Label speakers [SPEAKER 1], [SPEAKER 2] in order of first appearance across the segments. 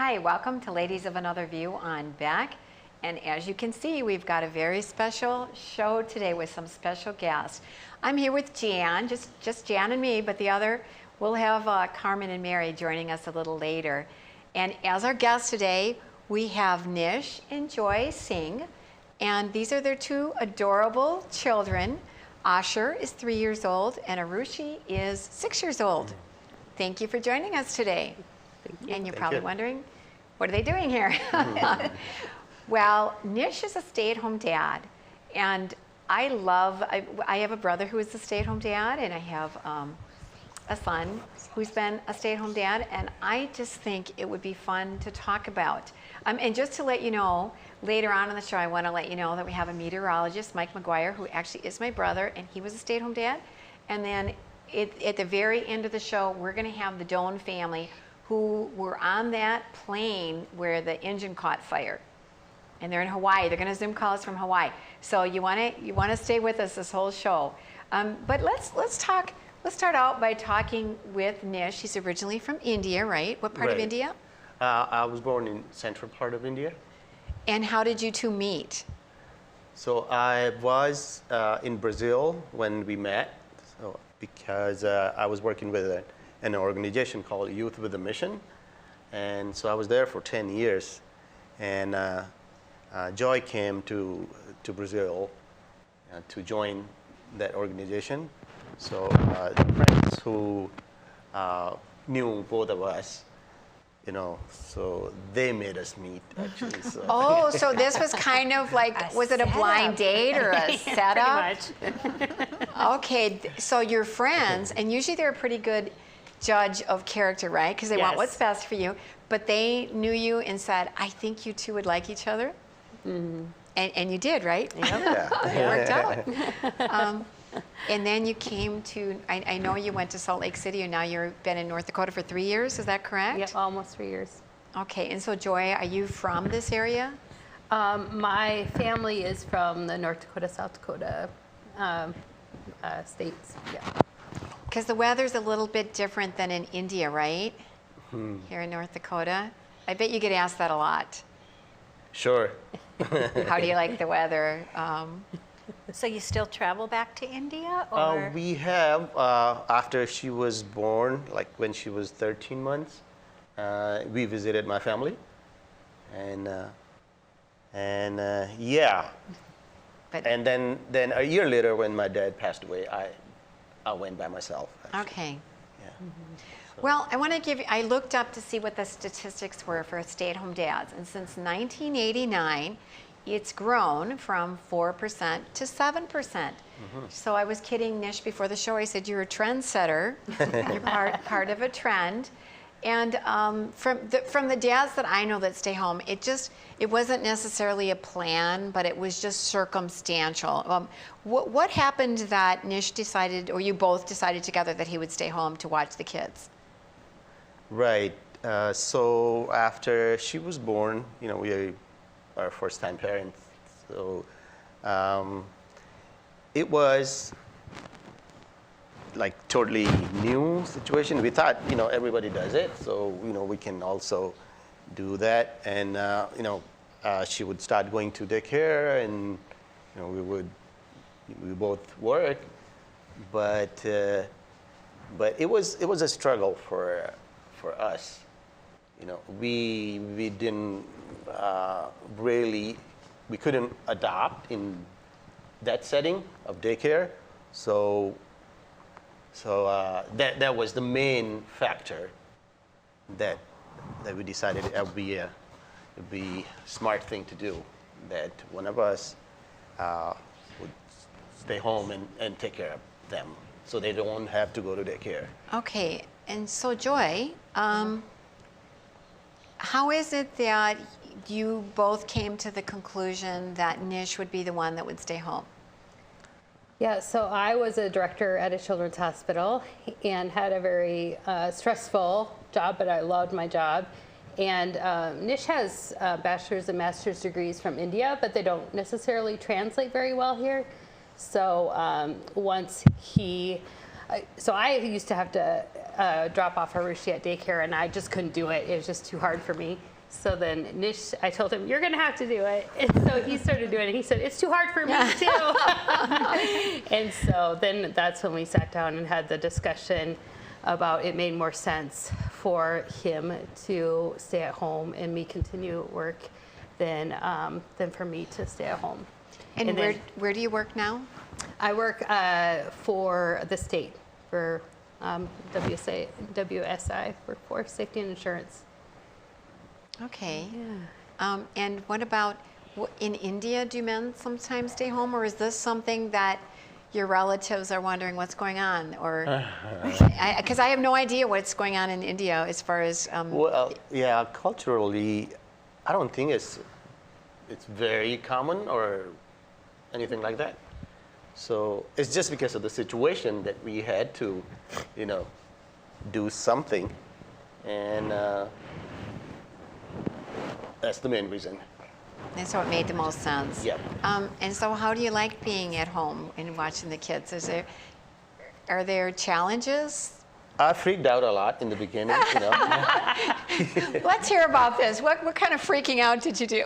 [SPEAKER 1] Hi, welcome to Ladies of Another View on Beck. And as you can see, we've got a very special show today with some special guests. I'm here with Jan, just Jan and me, but the other, we'll have Carmen and Mary joining us a little later. And as our guests today, we have Nish and Joy Singh, and these are their two adorable children. Asher is 3 years old, and Arushi is 6 years old. Thank you for joining us today. And you're probably wondering, what are they doing here? Well, Nish is a stay-at-home dad, and I have a brother who is a stay-at-home dad, and I have a son who's been a stay-at-home dad, and I just think it would be fun to talk about. And just to let you know, later on in the show, I want to let you know that we have a meteorologist, Mike Maguire, who actually is my brother, and he was a stay-at-home dad. And then at the very end of the show, we're going to have the Doan family who were on that plane where the engine caught fire. And they're in Hawaii. They're going to Zoom call us from Hawaii. So you want to stay with us this whole show. But let's start out by talking with Nish. He's originally from India, right? What part of India?
[SPEAKER 2] I was born in central part of India.
[SPEAKER 1] And how did you two meet?
[SPEAKER 2] So I was in Brazil when we met, because I was working with an organization called Youth with a Mission. And so I was there for 10 years. And Joy came to Brazil to join that organization. So friends who knew both of us, so they made us meet, actually. So.
[SPEAKER 1] Oh, so this was kind of like, was it a blind date or a setup?
[SPEAKER 3] Pretty much.
[SPEAKER 1] Okay, so you're friends, and usually they're a pretty good judge of character, right? Because they want what's best for you. But they knew you and said, I think you two would like each other. Mm-hmm. And you did, right?
[SPEAKER 2] Yep.
[SPEAKER 1] Yeah. It worked out. And then you came to, I know you went to Salt Lake City, and now you've been in North Dakota for 3 years, is that correct?
[SPEAKER 3] Yep, almost 3 years.
[SPEAKER 1] Okay, and so Joy, are you from this area?
[SPEAKER 3] My family is from the North Dakota, South Dakota states, yeah.
[SPEAKER 1] Because the weather's a little bit different than in India, right? Here in North Dakota. I bet you get asked that a lot.
[SPEAKER 2] Sure.
[SPEAKER 1] How do you like the weather?
[SPEAKER 4] So you still travel back to India? Or?
[SPEAKER 2] We have, after she was born, like when she was 13 months, we visited my family. And yeah.
[SPEAKER 1] But,
[SPEAKER 2] and then a year later, when my dad passed away, I went by myself, actually.
[SPEAKER 1] okay.
[SPEAKER 2] Yeah.
[SPEAKER 1] So. Well, I want to give you, I looked up to see what the statistics were for stay-at-home dads. And since 1989, it's grown from 4% to 7%. Mm-hmm. So I was kidding Nish before the show. I said, you're a trendsetter. You're part of a trend. And from the dads that I know that stay home, it wasn't necessarily a plan, but it was just circumstantial. What happened that Nish decided, or you both decided together, that he would stay home to watch the kids?
[SPEAKER 2] Right. So after she was born, we are first-time parents. So it was like totally new situation. We thought, everybody does it, so we can also do that. And she would start going to daycare, and we both work, but it was a struggle for us. We didn't we couldn't adopt in that setting of daycare, so that was the main factor that we decided it would be a smart thing to do, that one of us would stay home and take care of them, so they don't have to go to daycare.
[SPEAKER 1] Okay, and so Joy, how is it that you both came to the conclusion that Nish would be the one that would stay home?
[SPEAKER 3] Yeah, so I was a director at a children's hospital and had a very stressful job, but I loved my job. And Nish has bachelor's and master's degrees from India, but they don't necessarily translate very well here. So once he So I used to have to drop off Harushi at daycare, and I just couldn't do it. It was just too hard for me. So then Nish, I told him, you're going to have to do it. And so he started doing it. He said, it's too hard for me too. And so then that's when we sat down and had the discussion about it made more sense for him to stay at home and me continue work than for me to stay at home.
[SPEAKER 1] And where do you work now?
[SPEAKER 3] I work for the state, for WSI, Workforce Safety and Insurance.
[SPEAKER 1] Okay.
[SPEAKER 3] Yeah.
[SPEAKER 1] And what about in India? Do men sometimes stay home, or is this something that your relatives are wondering what's going on? Or because I have no idea what's going on in India as far as.
[SPEAKER 2] Well, yeah, culturally, I don't think it's very common or anything like that. So it's just because of the situation that we had to, do something, and that's the main reason.
[SPEAKER 1] And so it made the most sense.
[SPEAKER 2] Yep.
[SPEAKER 1] And so how do you like being at home and watching the kids? Are there challenges?
[SPEAKER 2] I freaked out a lot in the beginning,
[SPEAKER 1] Let's hear about this. What kind of freaking out did you do?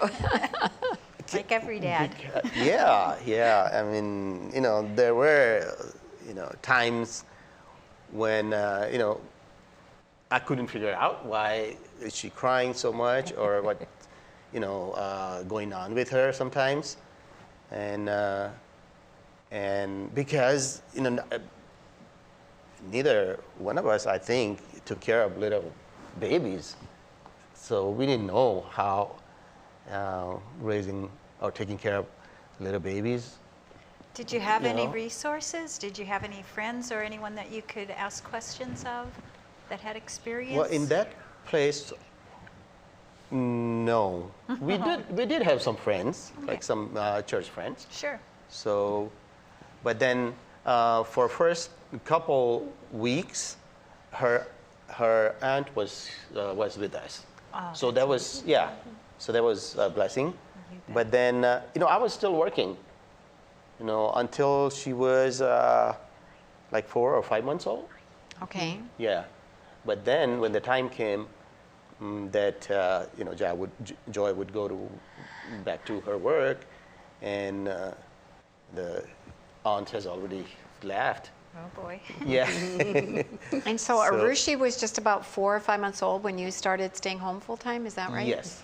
[SPEAKER 4] Like every dad.
[SPEAKER 2] Yeah. I mean, there were, times when, I couldn't figure out why is she crying so much or what, going on with her sometimes. And because, neither one of us, I think, took care of little babies. So we didn't know how raising or taking care of little babies.
[SPEAKER 4] Did you have any resources? Did you have any friends or anyone that you could ask questions of that had experience?
[SPEAKER 2] Well, in that place, no. We did have some friends, like some church friends.
[SPEAKER 4] Sure.
[SPEAKER 2] So, but then for first couple weeks, her aunt was with us.
[SPEAKER 4] Oh,
[SPEAKER 2] So that was So that was a blessing. But then I was still working, until she was like 4 or 5 months old.
[SPEAKER 1] Okay.
[SPEAKER 2] Yeah. But then when the time came that Joy would go back to her work, and the aunt has already left.
[SPEAKER 4] Oh boy.
[SPEAKER 2] Yeah.
[SPEAKER 1] And so Arushi was just about 4 or 5 months old when you started staying home full time, is that right?
[SPEAKER 2] Yes.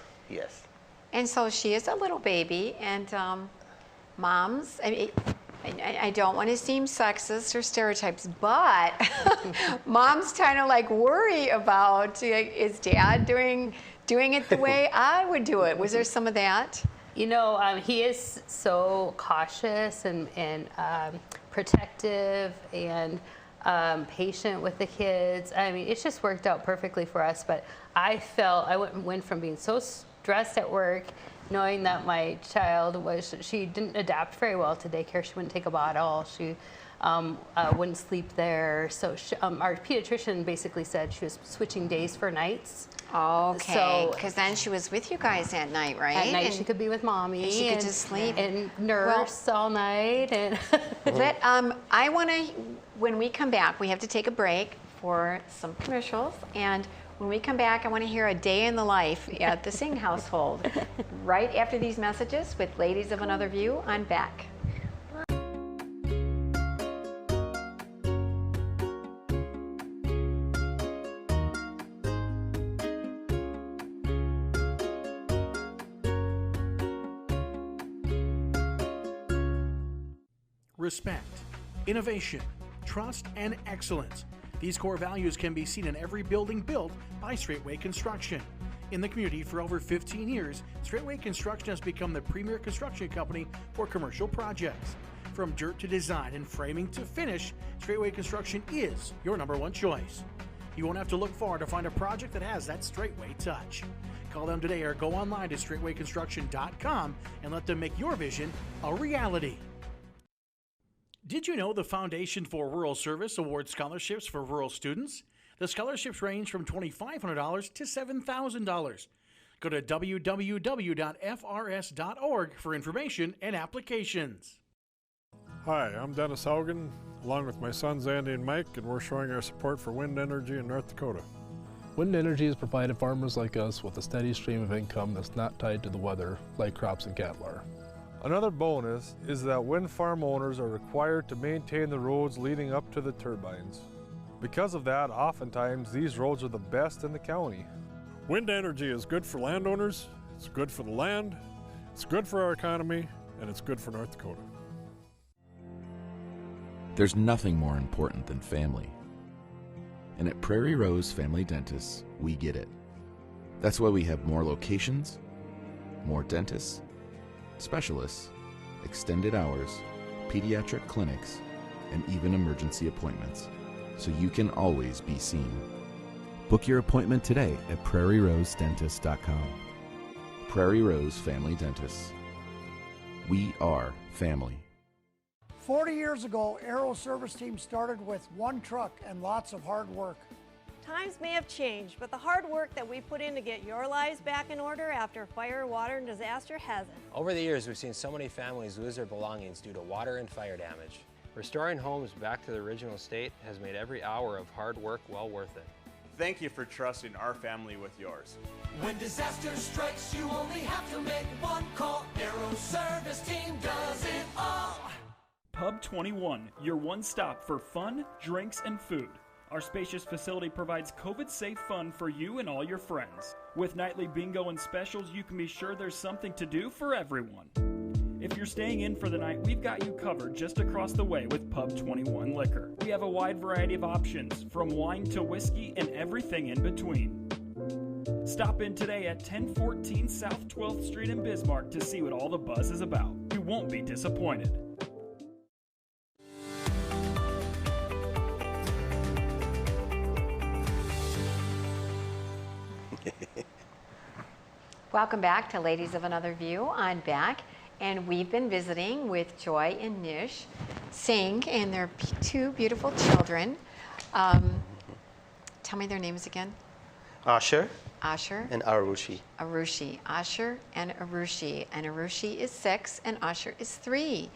[SPEAKER 1] And so she is a little baby, and moms, I don't want to seem sexist or stereotypes, but moms kind of like worry about, is dad doing it the way I would do it? Was there some of that?
[SPEAKER 3] He is so cautious and protective and patient with the kids. I mean, it's just worked out perfectly for us, but I went from being so stressed at work, knowing that my child she didn't adapt very well to daycare. She wouldn't take a bottle. She wouldn't sleep there. So our pediatrician basically said she was switching days for nights.
[SPEAKER 1] Okay, because then she was with you guys at night, right?
[SPEAKER 3] At night she could be with mommy.
[SPEAKER 1] And she could just sleep.
[SPEAKER 3] And nurse all night. And
[SPEAKER 1] I want to, when we come back, we have to take a break for some commercials. And when we come back, I want to hear a day in the life at the Singh household. Right after these messages with Ladies of Another View, I'm back.
[SPEAKER 5] Respect, innovation, trust, and excellence. These core values can be seen in every building built by Straightway Construction. In the community for over 15 years, Straightway Construction has become the premier construction company for commercial projects. From dirt to design and framing to finish, Straightway Construction is your #1 choice. You won't have to look far to find a project that has that Straightway touch. Call them today or go online to straightwayconstruction.com and let them make your vision a reality. Did you know the Foundation for Rural Service awards scholarships for rural students? The scholarships range from $2,500 to $7,000. Go to www.frs.org for information and applications.
[SPEAKER 6] Hi, I'm Dennis Haugen, along with my sons Andy and Mike, and we're showing our support for wind energy in North Dakota.
[SPEAKER 7] Wind energy has provided farmers like us with a steady stream of income that's not tied to the weather like crops and cattle are.
[SPEAKER 6] Another bonus is that wind farm owners are required to maintain the roads leading up to the turbines. Because of that, oftentimes these roads are the best in the county. Wind energy is good for landowners, it's good for the land, it's good for our economy, and it's good for North Dakota.
[SPEAKER 8] There's nothing more important than family. And at Prairie Rose Family Dentists, we get it. That's why we have more locations, more dentists, specialists, extended hours, pediatric clinics, and even emergency appointments, so you can always be seen. Book your appointment today at prairierosedentist.com. Prairie Rose Family Dentists. We are family.
[SPEAKER 9] 40 years ago, Aero Service Team started with one truck and lots of hard work.
[SPEAKER 10] Times may have changed, but the hard work that we put in to get your lives back in order after fire, water, and disaster hasn't.
[SPEAKER 11] Over the years, we've seen so many families lose their belongings due to water and fire damage. Restoring homes back to the original state has made every hour of hard work well worth it.
[SPEAKER 12] Thank you for trusting our family with yours.
[SPEAKER 13] When disaster strikes, you only have to make one call. Aero Service Team does it all.
[SPEAKER 14] Pub 21, your one stop for fun, drinks, and food. Our spacious facility provides COVID-safe fun for you and all your friends. With nightly bingo and specials, you can be sure there's something to do for everyone. If you're staying in for the night, we've got you covered just across the way with Pub 21 Liquor. We have a wide variety of options, from wine to whiskey and everything in between. Stop in today at 1014 South 12th Street in Bismarck to see what all the buzz is about. You won't be disappointed.
[SPEAKER 1] Welcome back to Ladies of Another View. I'm back, and we've been visiting with Joy and Nish Singh and their two beautiful children. Tell me their names again.
[SPEAKER 2] Asher
[SPEAKER 1] and
[SPEAKER 2] Arushi.
[SPEAKER 1] Asher and Arushi. And Arushi is 6 and Asher is 3.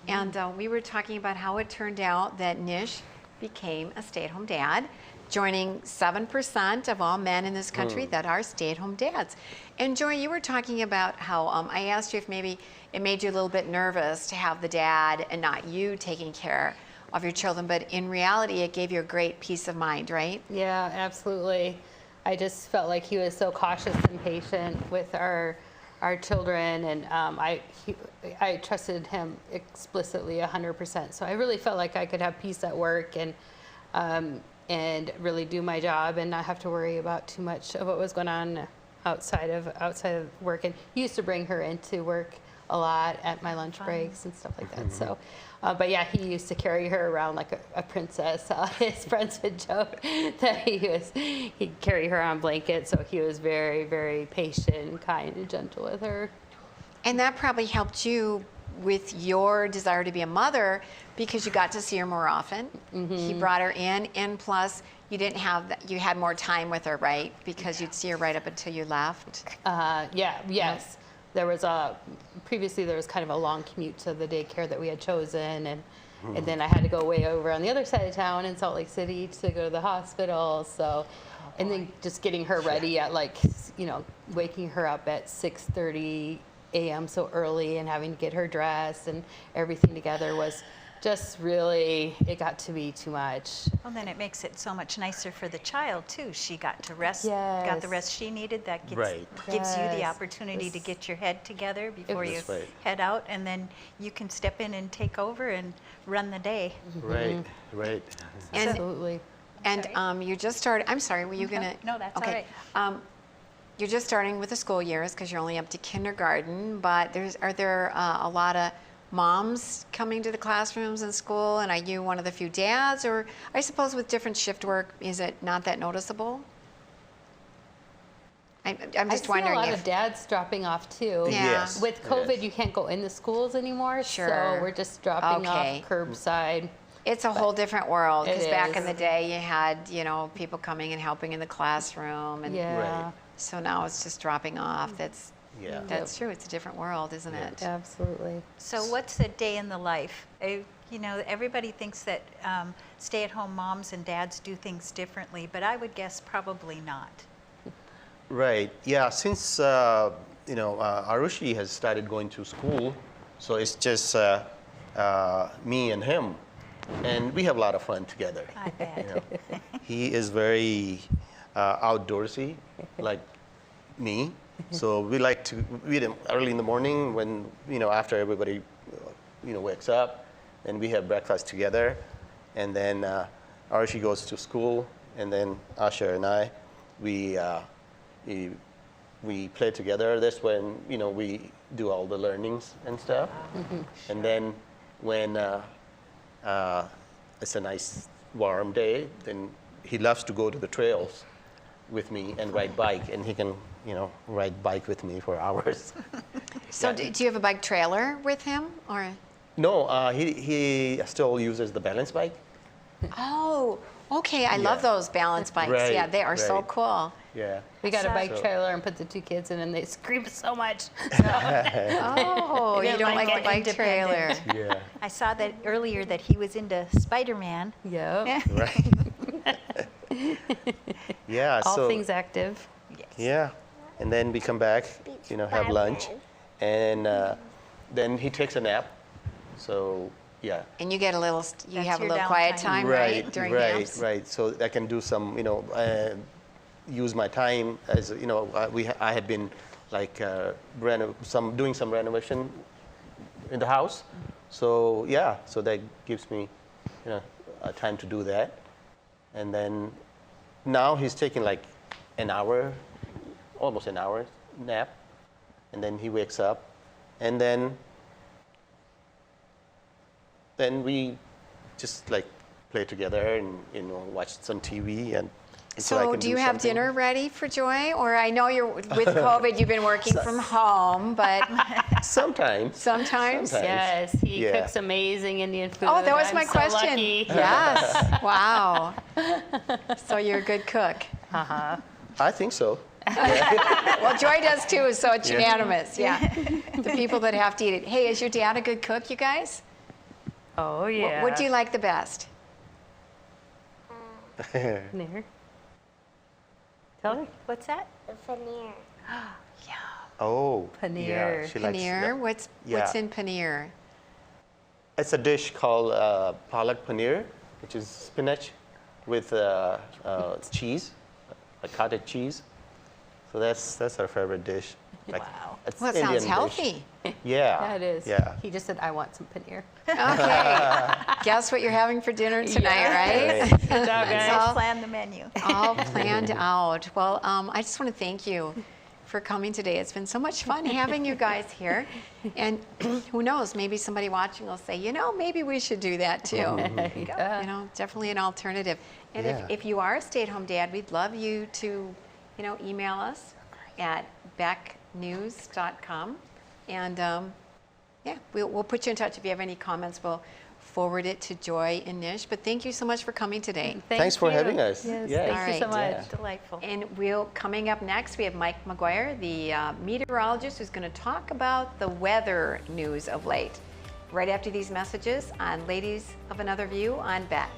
[SPEAKER 1] And we were talking about how it turned out that Nish became a stay-at-home dad, joining 7% of all men in this country that are stay-at-home dads. And Joy, you were talking about how I asked you if maybe it made you a little bit nervous to have the dad and not you taking care of your children, but in reality, it gave you a great peace of mind, right?
[SPEAKER 3] Yeah, absolutely. I just felt like he was so cautious and patient with our children, and I trusted him explicitly 100%. So I really felt like I could have peace at work and really do my job and not have to worry about too much of what was going on outside of work. And he used to bring her into work a lot at my lunch breaks and stuff like that. So, but yeah, he used to carry her around like a princess. His friends would joke that he'd carry her on blankets. So he was very, very patient, kind, and gentle with her.
[SPEAKER 1] And that probably helped you with your desire to be a mother because you got to see her more often. He brought her in, and plus you didn't have that, you had more time with her, right? Because you'd see her right up until you left.
[SPEAKER 3] Yes. There was previously there was kind of a long commute to the daycare that we had chosen, and then I had to go way over on the other side of town in Salt Lake City to go to the hospital. So, and then just getting her ready at waking her up at 6:30 a.m. so early and having to get her dressed and everything together was just really, it got to be too much.
[SPEAKER 4] Well, then it makes it so much nicer for the child too. She got to rest,
[SPEAKER 3] Yes.
[SPEAKER 4] got the rest she needed. That gives you the opportunity to get your head together before you head out, and then you can step in and take over and run the day.
[SPEAKER 2] Right.
[SPEAKER 1] And,
[SPEAKER 3] Absolutely.
[SPEAKER 1] And you just started, I'm sorry, were you gonna?
[SPEAKER 4] No, that's
[SPEAKER 1] okay.
[SPEAKER 4] all right.
[SPEAKER 1] You're just starting with the school years because you're only up to kindergarten, but are there a lot of moms coming to the classrooms in school, and are you one of the few dads? Or I suppose with different shift work, is it not that noticeable? I'm just wondering.
[SPEAKER 3] I see a lot of dads dropping off too.
[SPEAKER 1] Yeah.
[SPEAKER 2] Yes.
[SPEAKER 3] With COVID, you can't go in the schools anymore,
[SPEAKER 1] Sure.
[SPEAKER 3] so we're just dropping off curbside.
[SPEAKER 1] It's a whole different world because
[SPEAKER 3] It
[SPEAKER 1] back
[SPEAKER 3] is.
[SPEAKER 1] in the day you had, people coming and helping in the classroom, and
[SPEAKER 3] Yeah.
[SPEAKER 1] so now it's just dropping off. That's
[SPEAKER 2] Yeah.
[SPEAKER 1] That's true. It's a different world, isn't it?
[SPEAKER 3] Absolutely.
[SPEAKER 4] So what's a day in the life? You know, everybody thinks that stay-at-home moms and dads do things differently, but I would guess probably not.
[SPEAKER 2] Right. Yeah. Since Arushi has started going to school, so it's just me and him, and we have a lot of fun together.
[SPEAKER 4] I bet.
[SPEAKER 2] You know. He is very outdoorsy, like me. So we like to eat him early in the morning when after everybody wakes up, and we have breakfast together, and then Arushi goes to school, and then Asha and I we play together. That's when we do all the learnings and stuff. And then when it's a nice warm day, then he loves to go to the trails with me and ride bike, and he can ride bike with me for hours.
[SPEAKER 1] So do you have a bike trailer with him, or?
[SPEAKER 2] No, he still uses the balance bike.
[SPEAKER 1] Oh, okay. I love those balance bikes.
[SPEAKER 2] Right,
[SPEAKER 1] yeah, they are so
[SPEAKER 2] right.
[SPEAKER 1] cool.
[SPEAKER 2] Yeah.
[SPEAKER 3] We got a bike trailer and put the 2 kids in, and they scream so much.
[SPEAKER 1] Oh, you don't like the bike trailer.
[SPEAKER 2] Yeah.
[SPEAKER 4] I saw that earlier that he was into Spider-Man.
[SPEAKER 3] Yep.
[SPEAKER 2] Right. Yeah.
[SPEAKER 3] All things active.
[SPEAKER 4] Yes.
[SPEAKER 2] Yeah. And then we come back, have lunch, and then he takes a nap. So yeah.
[SPEAKER 1] And you get a little, you
[SPEAKER 4] That's
[SPEAKER 1] have a
[SPEAKER 4] your
[SPEAKER 1] little quiet
[SPEAKER 4] downtime.
[SPEAKER 1] time, right? During naps?
[SPEAKER 2] Right. So I can do some, use my time as I had been like doing some renovation in the house. So yeah, so that gives me time to do that. And then now he's taking like an hour, almost an hour nap, and then he wakes up, and then we just like play together and watch some TV and.
[SPEAKER 1] So do you have dinner ready for Joy? Or I know you're with COVID, you've been working from home, but
[SPEAKER 2] sometimes.
[SPEAKER 1] Sometimes?
[SPEAKER 3] Yes, he cooks amazing Indian food.
[SPEAKER 1] Oh, that was my
[SPEAKER 3] so
[SPEAKER 1] question.
[SPEAKER 3] Lucky.
[SPEAKER 1] Yes. Wow. So you're a good cook.
[SPEAKER 3] Uh-huh.
[SPEAKER 2] I think so.
[SPEAKER 1] Well, Joy does too, so it's
[SPEAKER 2] Yeah.
[SPEAKER 1] unanimous. Yeah. The people that have to eat it. Hey, is your dad a good cook, you guys?
[SPEAKER 3] Oh, yeah.
[SPEAKER 1] What do you like the best?
[SPEAKER 3] Paneer. Tell her.
[SPEAKER 4] What's that?
[SPEAKER 15] Paneer.
[SPEAKER 2] Oh.
[SPEAKER 3] Paneer.
[SPEAKER 2] Yeah, she likes
[SPEAKER 1] Paneer?
[SPEAKER 2] that.
[SPEAKER 1] What's in paneer?
[SPEAKER 2] It's a dish called palak paneer, which is spinach with cheese, like cottage cheese. So that's our favorite dish. Like,
[SPEAKER 4] Wow.
[SPEAKER 2] it's
[SPEAKER 1] Well, it
[SPEAKER 2] Indian
[SPEAKER 1] sounds
[SPEAKER 2] dish.
[SPEAKER 1] healthy.
[SPEAKER 2] Yeah.
[SPEAKER 3] Yeah, it is.
[SPEAKER 2] Yeah.
[SPEAKER 3] He just said, I want some paneer.
[SPEAKER 1] Okay. Guess what you're having for dinner tonight, right?
[SPEAKER 2] Right.
[SPEAKER 3] Good job, guys.
[SPEAKER 4] Let's plan the menu.
[SPEAKER 1] All planned out. Well, I just want to thank you for coming today. It's been so much fun having you guys here. And who knows, maybe somebody watching will say, maybe we should do that too.
[SPEAKER 3] Yeah.
[SPEAKER 1] Definitely an alternative. And if you are a stay-at-home dad, we'd love you to, email us at becknews.com. And we'll put you in touch if you have any comments. We'll forward it to Joy and Nish. But thank you so much for coming today.
[SPEAKER 2] Thanks for having us.
[SPEAKER 3] Yes,
[SPEAKER 2] Yeah.
[SPEAKER 3] thank you so much.
[SPEAKER 2] Yeah.
[SPEAKER 4] Delightful.
[SPEAKER 1] And coming up next, we have Mike Maguire, the meteorologist, who's going to talk about the weather news of late. Right after these messages on Ladies of Another View on Beck.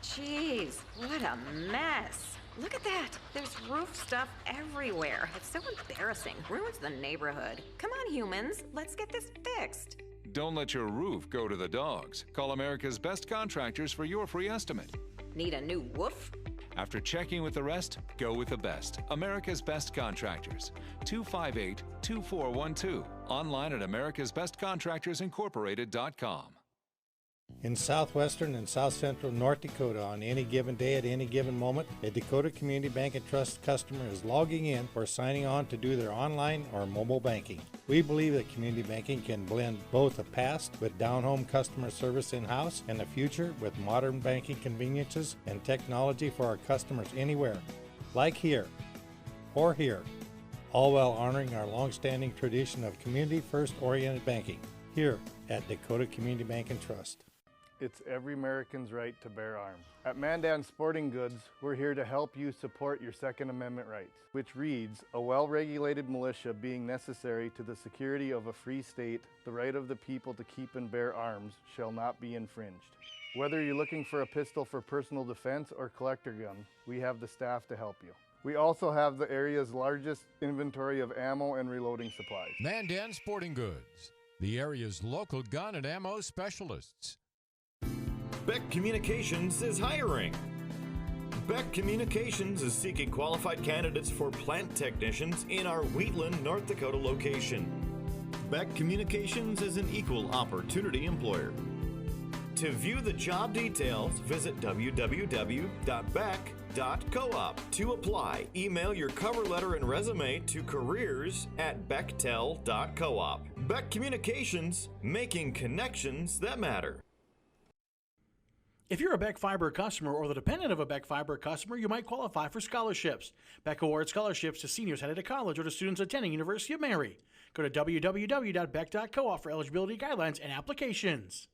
[SPEAKER 16] Jeez, what a mess. Look at that. There's roof stuff everywhere. It's so embarrassing. Ruins the neighborhood. Come on, humans. Let's get this fixed.
[SPEAKER 17] Don't let your roof go to the dogs. Call America's Best Contractors for your free estimate.
[SPEAKER 16] Need a new woof?
[SPEAKER 17] After checking with the rest, go with the best. America's Best Contractors. 258-2412. Online at americasbestcontractorsincorporated.com.
[SPEAKER 18] In southwestern and south central North Dakota, on any given day at any given moment, a Dakota Community Bank and Trust customer is logging in or signing on to do their online or mobile banking. We believe that community banking can blend both the past with down-home customer service in-house and the future with modern banking conveniences and technology for our customers anywhere, like here or here, all while honoring our long-standing tradition of community-first oriented banking here at Dakota Community Bank and Trust.
[SPEAKER 15] It's every American's right to bear arms. At Mandan Sporting Goods, we're here to help you support your Second Amendment rights, which reads, a well-regulated militia being necessary to the security of a free state, the right of the people to keep and bear arms shall not be infringed. Whether you're looking for a pistol for personal defense or collector gun, we have the staff to help you. We also have the area's largest inventory of ammo and reloading supplies.
[SPEAKER 19] Mandan Sporting Goods, the area's local gun and ammo specialists.
[SPEAKER 20] Beck Communications is hiring. Beck Communications is seeking qualified candidates for plant technicians in our Wheatland, North Dakota location. Beck Communications is an equal opportunity employer. To view the job details, visit www.beck.coop. To apply, email your cover letter and resume to careers@bechtel.coop. Beck Communications, making connections that matter.
[SPEAKER 5] If you're a Beck Fiber customer or the dependent of a Beck Fiber customer, you might qualify for scholarships. Beck awards scholarships to seniors headed to college or to students attending University of Mary. Go to www.beck.coop for eligibility guidelines and applications.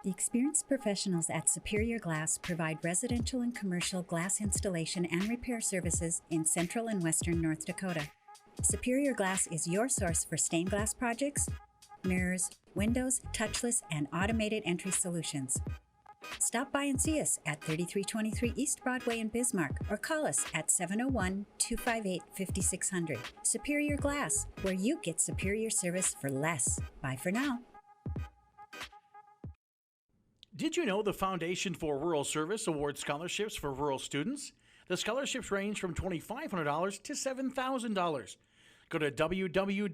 [SPEAKER 21] The experienced professionals at Superior Glass provide residential and commercial glass installation and repair services in central and western North Dakota. Superior Glass is your source for stained glass projects, mirrors, windows, touchless, and automated entry solutions. Stop by and see us at 3323 East Broadway in Bismarck or call us at 701-258-5600. Superior Glass, where you get superior service for less. Bye for now.
[SPEAKER 5] Did you know the Foundation for Rural Service awards scholarships for rural students? The scholarships range from $2,500 to $7,000. Go to www.frs.org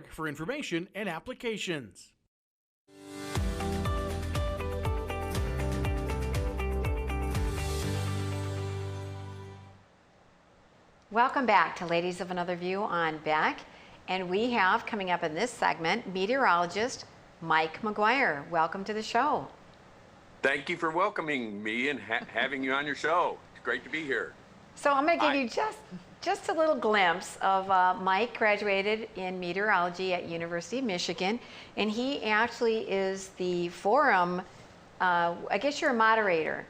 [SPEAKER 5] for information and applications.
[SPEAKER 1] Welcome back to Ladies of Another View on Beck. And we have coming up in this segment, meteorologist Mike Maguire. Welcome to the show.
[SPEAKER 22] Thank you for welcoming me and having you on your show. It's great to be here.
[SPEAKER 1] So I'm going to give you just a little glimpse of Mike graduated in meteorology at University of Michigan, and he actually is the forum, I guess you're a moderator.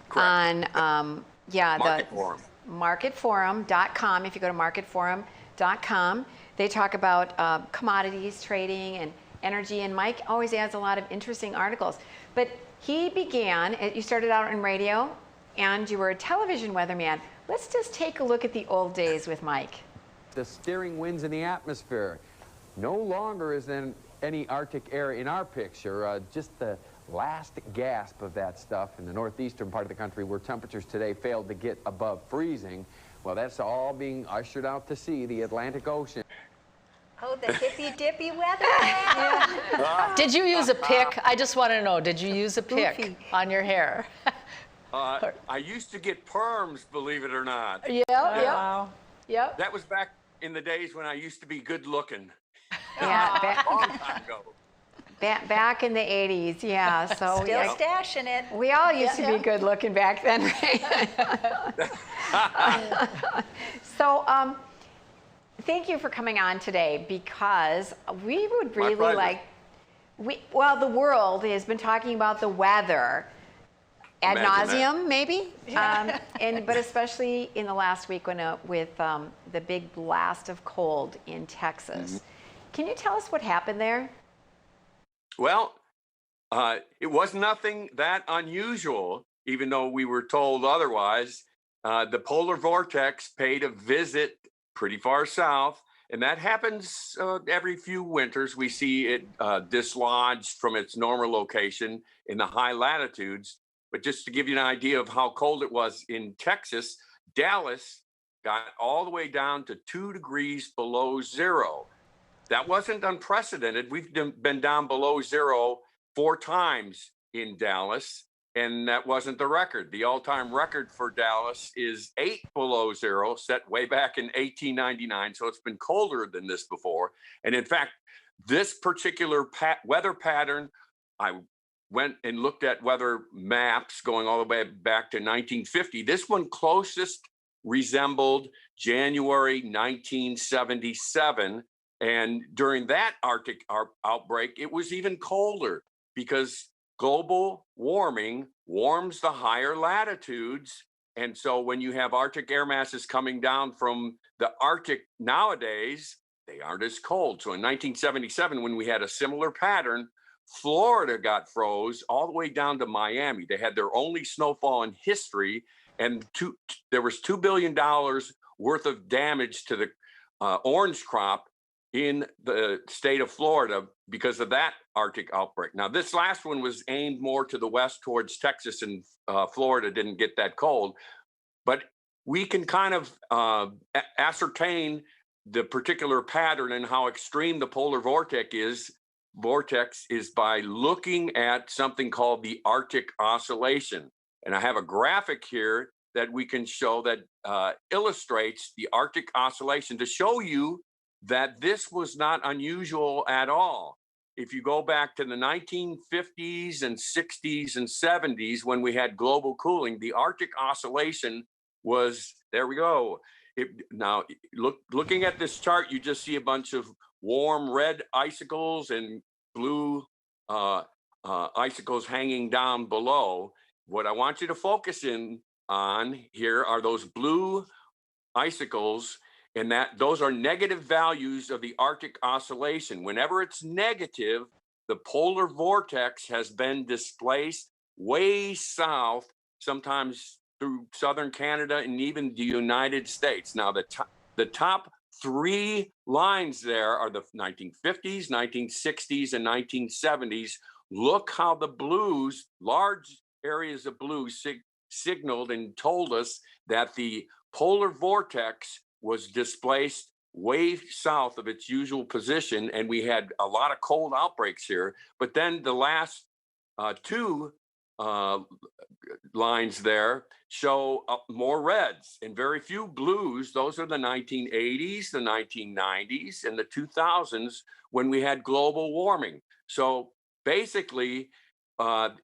[SPEAKER 22] Correct.
[SPEAKER 1] On,
[SPEAKER 22] Market Forum.
[SPEAKER 1] Marketforum.com. If you go to marketforum.com, they talk about commodities trading and energy, and Mike always adds a lot of interesting articles. But he began, you started out in radio, and you were a television weatherman. Let's just take a look at the old days with Mike.
[SPEAKER 23] The steering winds in the atmosphere. No longer is there any Arctic air in our picture, just the last gasp of that stuff in the northeastern part of the country where temperatures today failed to get above freezing. Well, that's all being ushered out to sea, the Atlantic Ocean.
[SPEAKER 4] Oh, the hippy-dippy weather.
[SPEAKER 24] Did you use a pick? I just want to know, did you use a pick on your hair?
[SPEAKER 22] I used to get perms, believe it or not.
[SPEAKER 24] Yeah,
[SPEAKER 22] Wow.
[SPEAKER 24] Yep.
[SPEAKER 22] That was back in the days when I used to be good looking.
[SPEAKER 1] Yeah,
[SPEAKER 22] long time ago.
[SPEAKER 1] Back in the 80s, yeah. So
[SPEAKER 4] Still stashing it.
[SPEAKER 1] We all used to be good looking back then, right? So, thank you for coming on today, because we would really like, well, the world has been talking about the weather ad nauseum, maybe, but especially in the last week when with the big blast of cold in Texas. Mm-hmm. Can you tell us what happened there?
[SPEAKER 22] Well, it was nothing that unusual, even though we were told otherwise. The polar vortex paid a visit pretty far south, and that happens every few winters. We see it dislodged from its normal location in the high latitudes. But just to give you an idea of how cold it was in Texas, Dallas got all the way down to 2 degrees below zero. That wasn't unprecedented. We've been down below zero 4 times in Dallas, and that wasn't the record. The all-time record for Dallas is 8 below zero, set way back in 1899. So it's been colder than this before. And in fact, this particular weather pattern, I went and looked at weather maps going all the way back to 1950. This one closest resembled January 1977, And during that Arctic outbreak, it was even colder because global warming warms the higher latitudes. And so when you have Arctic air masses coming down from the Arctic nowadays, they aren't as cold. So in 1977, when we had a similar pattern, Florida got froze all the way down to Miami. They had their only snowfall in history, and there was $2 billion worth of damage to the orange crop in the state of Florida because of that Arctic outbreak. Now, this last one was aimed more to the west towards Texas, and Florida didn't get that cold. But we can kind of ascertain the particular pattern and how extreme the polar vortex is by looking at something called the Arctic Oscillation. And I have a graphic here that we can show that illustrates the Arctic Oscillation to show you that this was not unusual at all. If you go back to the 1950s and 60s and 70s, when we had global cooling, the Arctic Oscillation was, there we go. Now, looking at this chart, you just see a bunch of warm red icicles and blue icicles hanging down below. What I want you to focus in on here are those blue icicles, and those are negative values of the Arctic Oscillation. Whenever it's negative, the polar vortex has been displaced way south, sometimes through southern Canada and even the United States. Now, the top three lines there are the 1950s, 1960s, and 1970s. Look how the blues, large areas of blue, signaled and told us that the polar vortex was displaced way south of its usual position, and we had a lot of cold outbreaks here. But then the last two lines there show more reds and very few blues. Those are the 1980s, the 1990s, and the 2000s when we had global warming. So basically,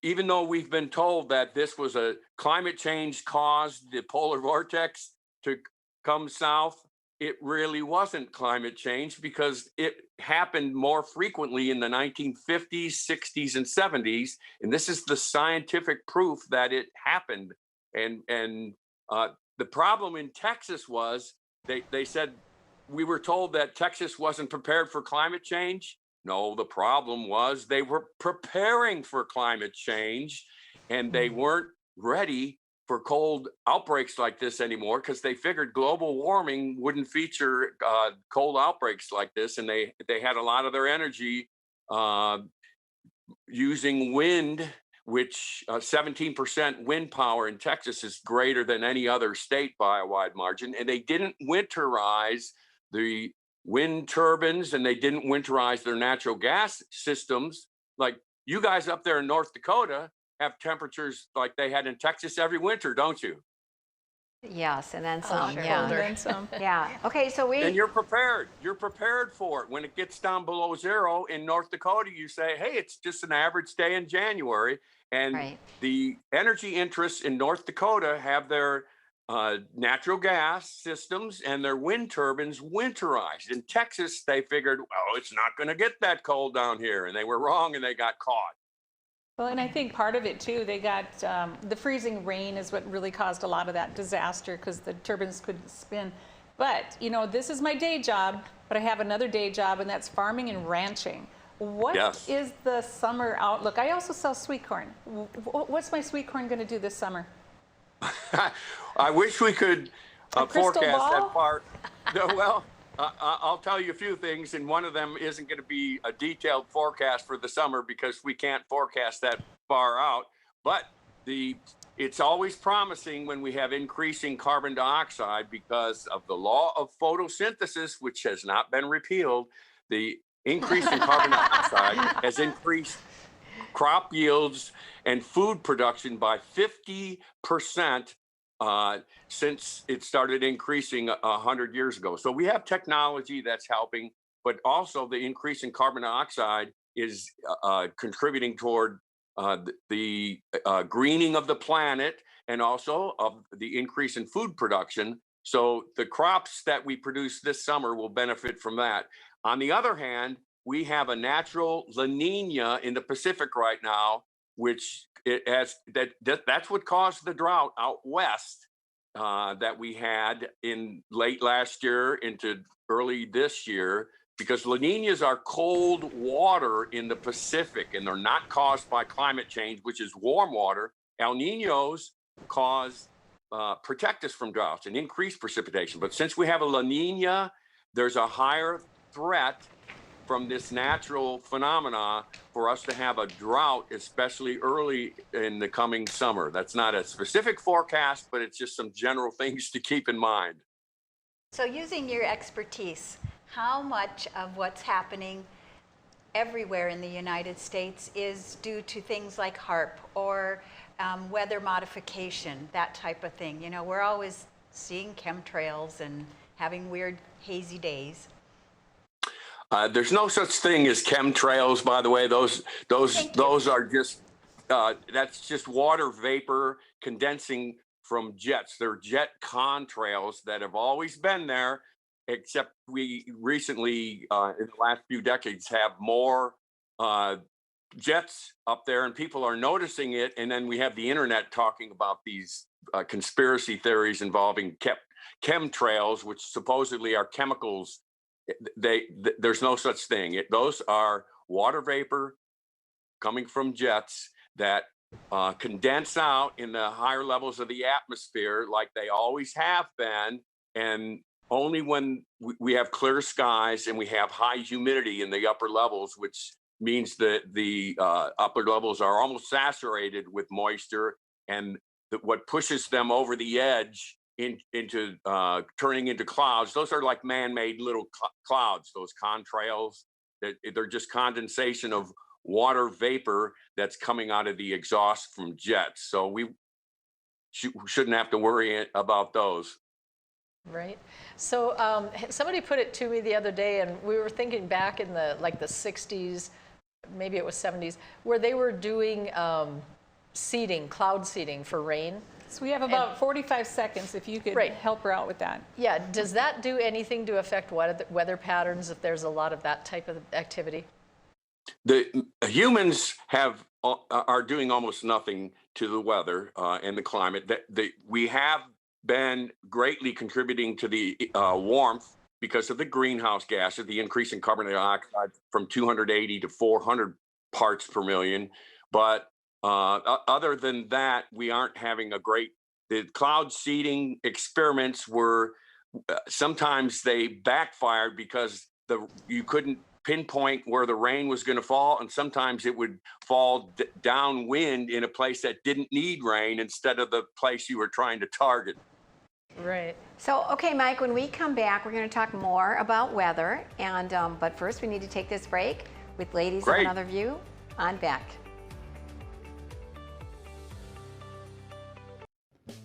[SPEAKER 22] even though we've been told that this was a climate change caused the polar vortex to come south, it really wasn't climate change because it happened more frequently in the 1950s, 60s, and 70s. And this is the scientific proof that it happened. And the problem in Texas was they said, we were told that Texas wasn't prepared for climate change. No, the problem was they were preparing for climate change and they weren't ready for cold outbreaks like this anymore because they figured global warming wouldn't feature cold outbreaks like this. And they had a lot of their energy using wind, which 17% wind power in Texas is greater than any other state by a wide margin. And they didn't winterize the wind turbines, and they didn't winterize their natural gas systems. Like you guys up there in North Dakota have temperatures like they had in Texas every winter, don't you?
[SPEAKER 1] Yes, and then some.
[SPEAKER 24] Sure.
[SPEAKER 1] Yeah.
[SPEAKER 24] And then some.
[SPEAKER 1] Yeah. Okay, so
[SPEAKER 22] and you're prepared. You're prepared for it. When it gets down below zero in North Dakota, you say, hey, it's just an average day in January. And the energy interests in North Dakota have their natural gas systems and their wind turbines winterized. In Texas, they figured, well, it's not going to get that cold down here. And they were wrong and they got caught.
[SPEAKER 24] Well, and I think part of it too, they got the freezing rain is what really caused a lot of that disaster because the turbines couldn't spin. But, you know, this is my day job, but I have another day job, and that's farming and ranching. What is the summer outlook? I also sell sweet corn. What's my sweet corn going to do this summer?
[SPEAKER 22] I wish we could forecast that part. Well, I'll tell you a few things, and one of them isn't going to be a detailed forecast for the summer because we can't forecast that far out. But it's always promising when we have increasing carbon dioxide because of the law of photosynthesis, which has not been repealed. The increase in carbon dioxide has increased crop yields and food production by 50% since it started increasing 100 years ago. So we have technology that's helping, but also the increase in carbon dioxide is contributing toward the greening of the planet and also of the increase in food production. So the crops that we produce this summer will benefit from that. On the other hand, we have a natural La Nina in the Pacific right now, which it has that's what caused the drought out west that we had in late last year into early this year, because La Ninas are cold water in the Pacific, and they're not caused by climate change, which is warm water. El Niños protect us from droughts and increase precipitation. But since we have a La Nina, there's a higher threat from this natural phenomena for us to have a drought, especially early in the coming summer. That's not a specific forecast, but it's just some general things to keep in mind.
[SPEAKER 4] So using your expertise, how much of what's happening everywhere in the United States is due to things like HARP or weather modification, that type of thing? You know, we're always seeing chemtrails and having weird hazy days.
[SPEAKER 22] There's no such thing as chemtrails, by the way. Those are just that's just water vapor condensing from jets. They're jet contrails that have always been there, except we recently, in the last few decades, have more jets up there, and people are noticing it. And then we have the internet talking about these conspiracy theories involving chemtrails, which supposedly are chemicals. There's no such thing. Those are water vapor coming from jets that condense out in the higher levels of the atmosphere, like they always have been. And only when we have clear skies and we have high humidity in the upper levels, which means that the upper levels are almost saturated with moisture, and what pushes them over the edge into turning into clouds. Those are like man-made little clouds, those contrails. They're just condensation of water vapor that's coming out of the exhaust from jets. So we shouldn't have to worry about those.
[SPEAKER 6] Right. So somebody put it to me the other day, and we were thinking back in the 60s, maybe it was 70s, where they were doing seeding, cloud seeding for rain.
[SPEAKER 24] So we have about 45 seconds if you could help her out with that.
[SPEAKER 6] Yeah, does that do anything to affect weather patterns if there's a lot of that type of activity?
[SPEAKER 22] The humans are doing almost nothing to the weather and the climate. We have been greatly contributing to the warmth because of the greenhouse gases, the increase in carbon dioxide from 280 to 400 parts per million. But other than that, we aren't having the cloud seeding experiments were, sometimes they backfired because you couldn't pinpoint where the rain was going to fall, and sometimes it would fall downwind in a place that didn't need rain instead of the place you were trying to target.
[SPEAKER 1] Right. So, okay, Mike, when we come back, we're going to talk more about weather, and but first we need to take this break with Ladies of Another View on Back.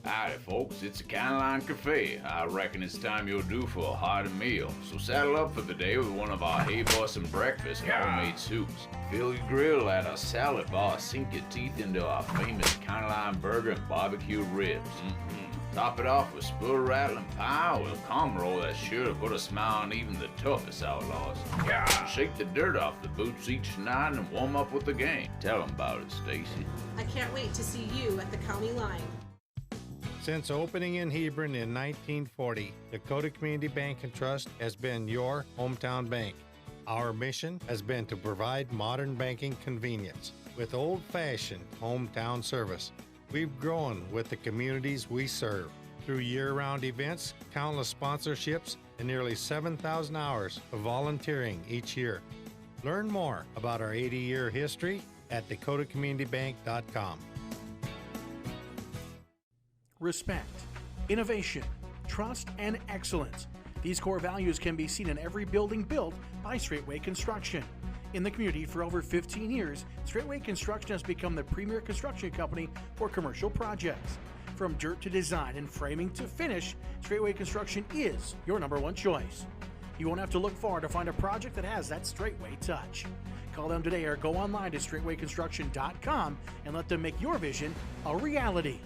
[SPEAKER 7] Howdy folks, it's a Caroline Cafe. I reckon it's time you're due for a hearty meal. So saddle up for the day with one of our Hey Bossin' breakfast homemade soups. Fill your grill at our salad bar, sink your teeth into our famous Caroline burger and barbecue ribs. Top it off with spoon rattling pie with a calm roll that's sure to put a smile on even the toughest outlaws. Shake the dirt off the boots each night and warm up with the gang. Tell them about it, Stacy.
[SPEAKER 8] I can't wait to see you at the county line.
[SPEAKER 18] Since opening in Hebron in 1940, Dakota Community Bank and Trust has been your hometown bank. Our mission has been to provide modern banking convenience with old-fashioned hometown service. We've grown with the communities we serve through year-round events, countless sponsorships, and nearly 7,000 hours of volunteering each year. Learn more about our 80-year history at dakotacommunitybank.com.
[SPEAKER 5] Respect, innovation, trust, and excellence. These core values can be seen in every building built by Straightway Construction. In the community for over 15 years, Straightway Construction has become the premier construction company for commercial projects. From dirt to design and framing to finish, Straightway Construction is your #1 choice. You won't have to look far to find a project that has that Straightway touch. Call them today or go online to straightwayconstruction.com and let them make your vision a reality.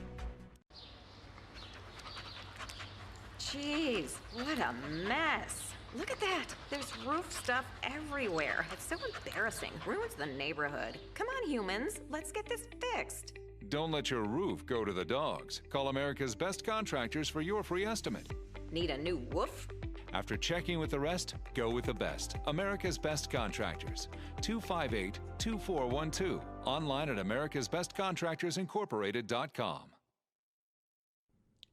[SPEAKER 16] Jeez, what a mess. Look at that. There's roof stuff everywhere. It's so embarrassing. Ruins the neighborhood. Come on, humans. Let's get this fixed.
[SPEAKER 17] Don't let your roof go to the dogs. Call America's Best Contractors for your free estimate.
[SPEAKER 16] Need a new woof?
[SPEAKER 17] After checking with the rest, go with the best. America's Best Contractors. 258-2412. Online at americasbestcontractorsincorporated.com.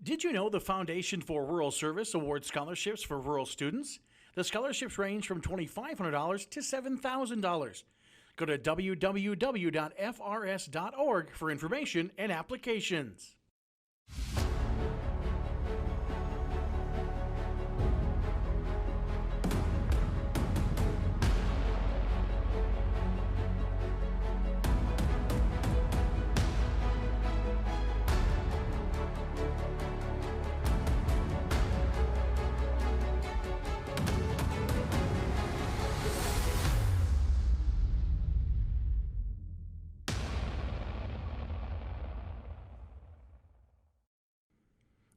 [SPEAKER 5] Did you know the Foundation for Rural Service awards scholarships for rural students? The scholarships range from $2,500 to $7,000. Go to www.frs.org for information and applications.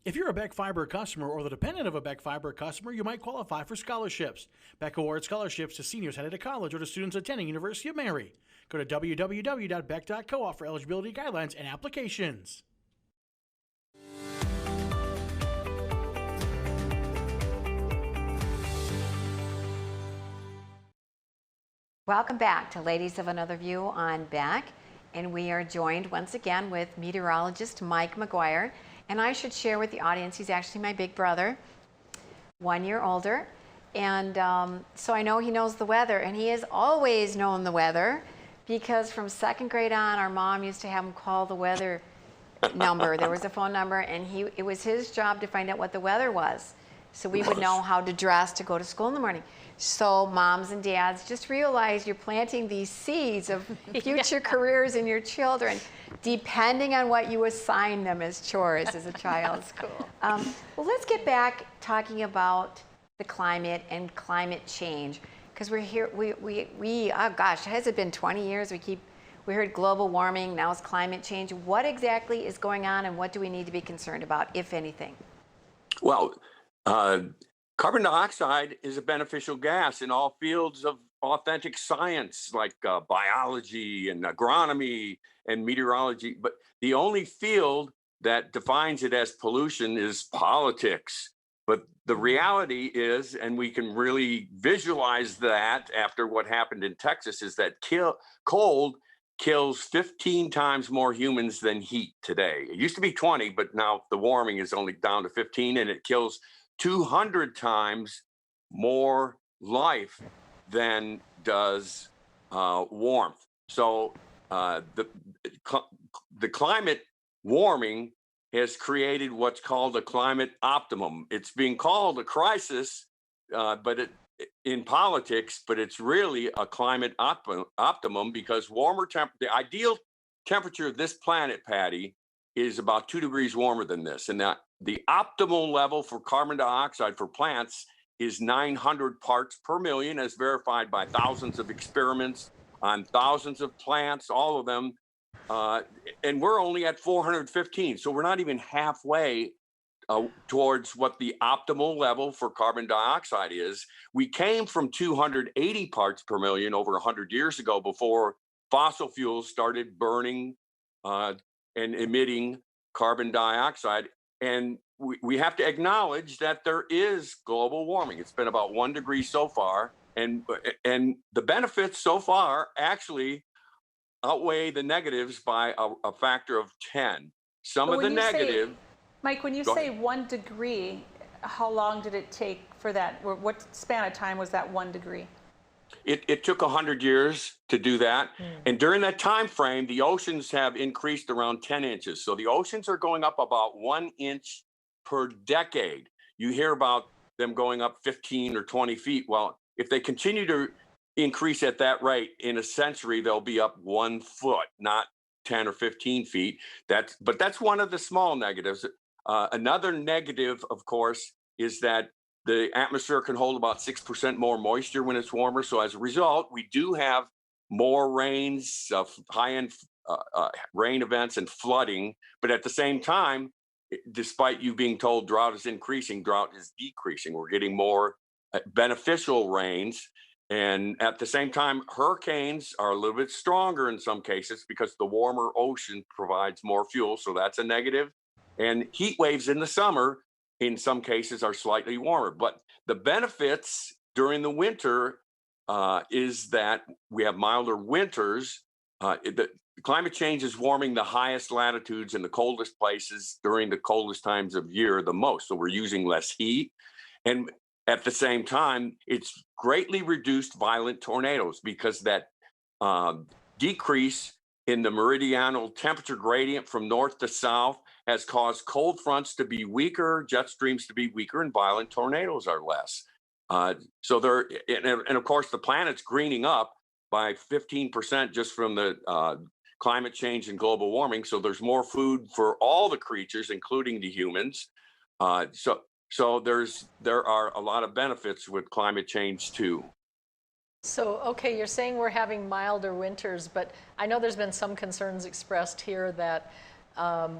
[SPEAKER 5] If you're a Beck Fiber customer or the dependent of a Beck Fiber customer, you might qualify for scholarships. Beck awards scholarships to seniors headed to college or to students attending University of Mary. Go to www.beck.coop for eligibility guidelines and applications.
[SPEAKER 1] Welcome back to Ladies of Another View on Beck, and we are joined once again with meteorologist Mike Maguire. And I should share with the audience, he's actually my big brother, 1 year older. And so I know he knows the weather, and he has always known the weather because from second grade on, our mom used to have him call the weather number. There was a phone number, and it was his job to find out what the weather was. So we would know how to dress to go to school in the morning. So moms and dads, just realize you're planting these seeds of future careers in your children, depending on what you assign them as chores as a child.
[SPEAKER 6] Cool.
[SPEAKER 1] Well, let's get back talking about the climate and climate change, because we're here. Oh gosh, has it been 20 years? We heard global warming. Now it's climate change. What exactly is going on, and what do we need to be concerned about, if anything?
[SPEAKER 22] Well, carbon dioxide is a beneficial gas in all fields of authentic science, like biology and agronomy and meteorology. But the only field that defines it as pollution is politics. But the reality is, and we can really visualize that after what happened in Texas, is that cold kills 15 times more humans than heat today. It used to be 20, but now the warming is only down to 15, and it kills 200 times more life than does warmth. So the climate warming has created what's called a climate optimum. It's being called a crisis, in politics, but it's really a climate optimum, because the ideal temperature of this planet, Patty, is about 2 degrees warmer than this. And the optimal level for carbon dioxide for plants is 900 parts per million, as verified by thousands of experiments on thousands of plants, all of them. And we're only at 415. So we're not even halfway towards what the optimal level for carbon dioxide is. We came from 280 parts per million over 100 years ago, before fossil fuels started burning and emitting carbon dioxide. And we have to acknowledge that there is global warming. It's been about 1 degree so far, and the benefits so far actually outweigh the negatives by a factor of 10. Some of the negative.
[SPEAKER 24] Mike, when you say 1 degree, how long did it take for that? What span of time was that 1 degree?
[SPEAKER 22] It took 100 years to do that. And during that time frame, the oceans have increased around 10 inches. So the oceans are going up about 1 inch per decade. You hear about them going up 15 or 20 feet. Well, if they continue to increase at that rate, in a century, they'll be up 1 foot, not 10 or 15 feet. But that's one of the small negatives. Another negative, of course, is that the atmosphere can hold about 6% more moisture when it's warmer. So as a result, we do have more rains, high-end rain events and flooding. But at the same time, despite you being told drought is increasing, drought is decreasing. We're getting more beneficial rains. And at the same time, hurricanes are a little bit stronger in some cases because the warmer ocean provides more fuel. So that's a negative. And heat waves in the summer, in some cases, are slightly warmer. But the benefits during the winter is that we have milder winters. The climate change is warming the highest latitudes in the coldest places during the coldest times of year the most. So we're using less heat. And at the same time, it's greatly reduced violent tornadoes because that decrease in the meridional temperature gradient from north to south has caused cold fronts to be weaker, jet streams to be weaker, and violent tornadoes are less. So they're, and of course, the planet's greening up by 15% just from the climate change and global warming. So there's more food for all the creatures, including the humans. So there are a lot of benefits with climate change too.
[SPEAKER 6] So, okay, you're saying we're having milder winters, but I know there's been some concerns expressed here that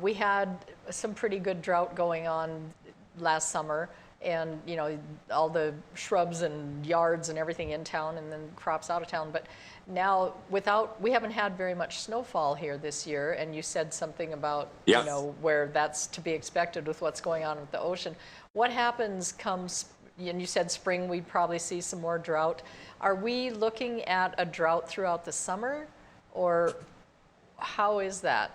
[SPEAKER 6] we had some pretty good drought going on last summer, and you know, all the shrubs and yards and everything in town, and then crops out of town. But now, we haven't had very much snowfall here this year, and you said something about you know, where that's to be expected with what's going on with the ocean. What happens comes, and you said spring, we'd probably see some more drought. Are we looking at a drought throughout the summer, or how is that?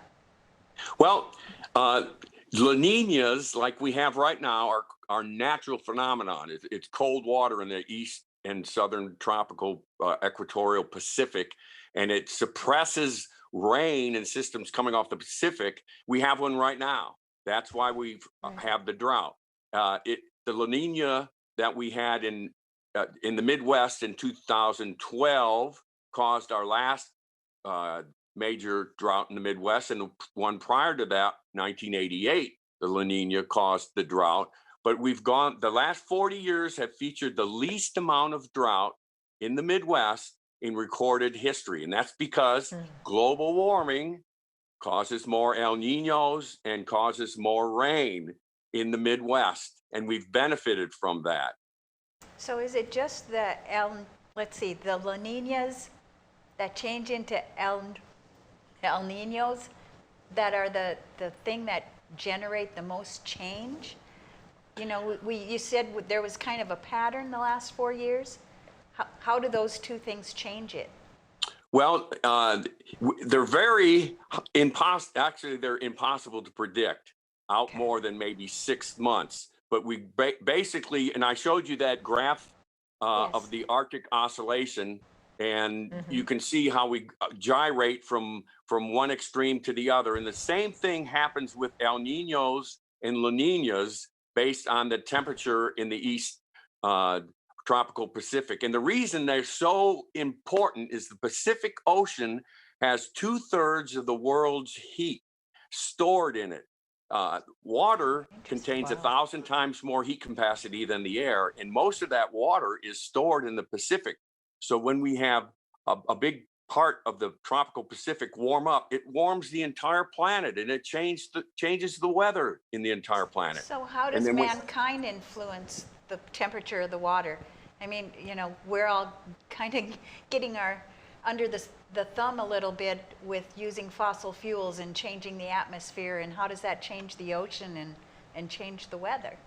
[SPEAKER 22] Well, La Niñas, like we have right now, are natural phenomenon. It's cold water in the east and southern tropical equatorial Pacific, and it suppresses rain and systems coming off the Pacific. We have one right now. That's why we have the drought. The La Nina that we had in the Midwest in 2012 caused our last major drought in the Midwest, and the one prior to that, 1988, the La Nina caused the drought. But the last 40 years have featured the least amount of drought in the Midwest in recorded history. And that's because global warming causes more El Niños and causes more rain in the Midwest. And we've benefited from that.
[SPEAKER 4] So is it just the the La Niñas that change into El Niños that are the thing that generate the most change? You know, you said there was kind of a pattern the last 4 years. How do those two things change it?
[SPEAKER 22] Well, they're very impossible. Actually, they're impossible to predict out more than maybe 6 months. But we basically, and I showed you that graph of the Arctic Oscillation, and you can see how we gyrate from one extreme to the other. And the same thing happens with El Niños and La Niñas based on the temperature in the east tropical Pacific. And the reason they're so important is the Pacific Ocean has 2/3 of the world's heat stored in it. Water contains 1,000 times more heat capacity than the air, and most of that water is stored in the Pacific. So when we have a big part of the tropical Pacific warm up, it warms the entire planet, and it changes the weather in the entire planet.
[SPEAKER 4] So how does mankind influence the temperature of the water? I mean, you know, we're all kind of getting under the thumb a little bit with using fossil fuels and changing the atmosphere, and how does that change the ocean and change the weather?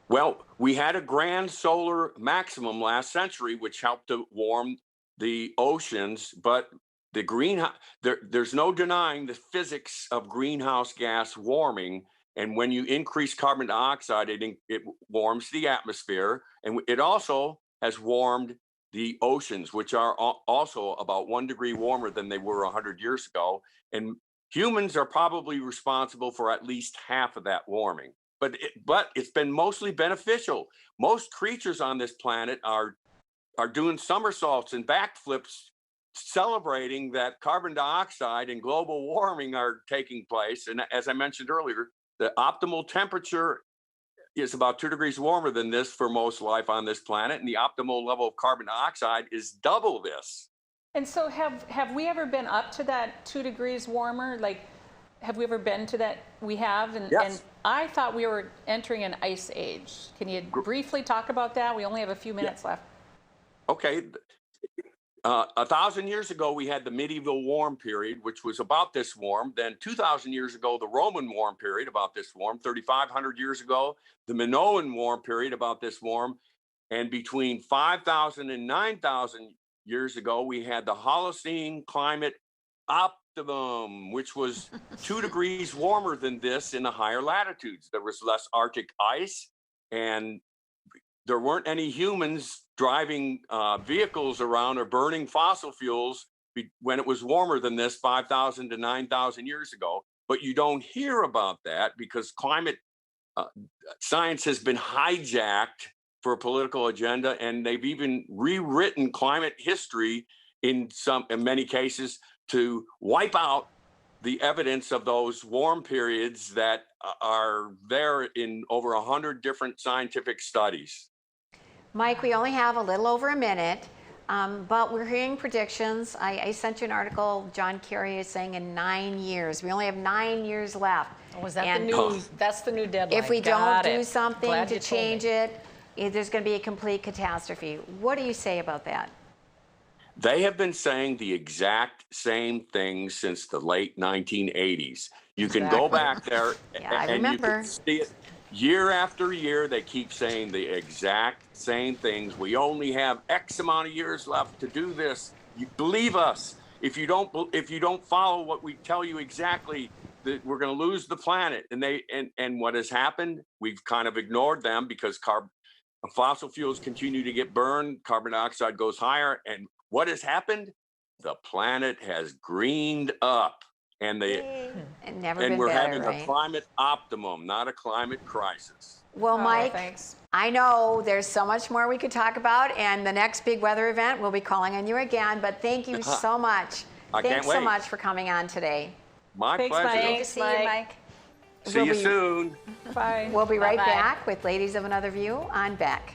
[SPEAKER 22] Well, we had a grand solar maximum last century, which helped to warm the oceans, but there's no denying the physics of greenhouse gas warming. And when you increase carbon dioxide, it warms the atmosphere, and it also has warmed the oceans, which are also about 1 degree warmer than they were 100 years ago. And humans are probably responsible for at least half of that warming. But it's been mostly beneficial. Most creatures on this planet are doing somersaults and backflips, celebrating that carbon dioxide and global warming are taking place. And as I mentioned earlier, the optimal temperature is about 2 degrees warmer than this for most life on this planet, and the optimal level of carbon dioxide is double this.
[SPEAKER 24] And so have we ever been up to that 2 degrees warmer? Like, have we ever been to that? We have, and,
[SPEAKER 22] Yes.
[SPEAKER 24] and I thought we were entering an ice age. Can you briefly talk about that? We only have a few minutes left.
[SPEAKER 22] Okay. 1,000 years ago, we had the medieval warm period, which was about this warm. Then 2,000 years ago, the Roman warm period, about this warm. 3,500 years ago, the Minoan warm period, about this warm. And between 5,000 and 9,000 years ago, we had the Holocene climate Optimum, which was 2 degrees warmer than this in the higher latitudes. There was less Arctic ice, and there weren't any humans driving vehicles around or burning fossil fuels when it was warmer than this 5,000 to 9,000 years ago. But you don't hear about that because climate science has been hijacked for a political agenda, and they've even rewritten climate history in many cases to wipe out the evidence of those warm periods that are there in over 100 different scientific studies.
[SPEAKER 1] Mike, we only have a little over a minute, but we're hearing predictions. I sent you an article. John Kerry is saying in 9 years. We only have 9 years left.
[SPEAKER 6] Oh, is that the new? That's the new deadline.
[SPEAKER 1] If we
[SPEAKER 6] Got
[SPEAKER 1] don't do
[SPEAKER 6] it.
[SPEAKER 1] something
[SPEAKER 6] Glad
[SPEAKER 1] to
[SPEAKER 6] you told
[SPEAKER 1] change
[SPEAKER 6] me.
[SPEAKER 1] it, there's going to be a complete catastrophe. What do you say about that?
[SPEAKER 22] They have been saying the exact same thing since the late 1980s. You can go
[SPEAKER 1] Exactly.
[SPEAKER 22] back there
[SPEAKER 1] Yeah, I
[SPEAKER 22] and you
[SPEAKER 1] remember.
[SPEAKER 22] can see it year after year. They keep saying the exact same things. We only have X amount of years left to do this. You believe us. If you don't follow what we tell you exactly, that we're going to lose the planet. And what has happened? We've kind of ignored them because fossil fuels continue to get burned. Carbon dioxide goes higher, and what has happened? The planet has greened up, and
[SPEAKER 1] been
[SPEAKER 22] we're
[SPEAKER 1] better,
[SPEAKER 22] having
[SPEAKER 1] right?
[SPEAKER 22] a climate optimum, not a climate crisis.
[SPEAKER 1] Well, Mike,
[SPEAKER 24] thanks.
[SPEAKER 1] I know there's so much more we could talk about, and the next big weather event, we'll be calling on you again, but thank you so much.
[SPEAKER 22] I can't
[SPEAKER 1] Thanks so
[SPEAKER 22] wait.
[SPEAKER 1] much for coming on today.
[SPEAKER 22] My
[SPEAKER 24] Thanks,
[SPEAKER 22] pleasure.
[SPEAKER 24] Mike.
[SPEAKER 4] Good to see you, Mike.
[SPEAKER 22] See you soon.
[SPEAKER 24] Bye.
[SPEAKER 1] We'll be right
[SPEAKER 24] Bye-bye.
[SPEAKER 1] back with Ladies of Another View on Beck.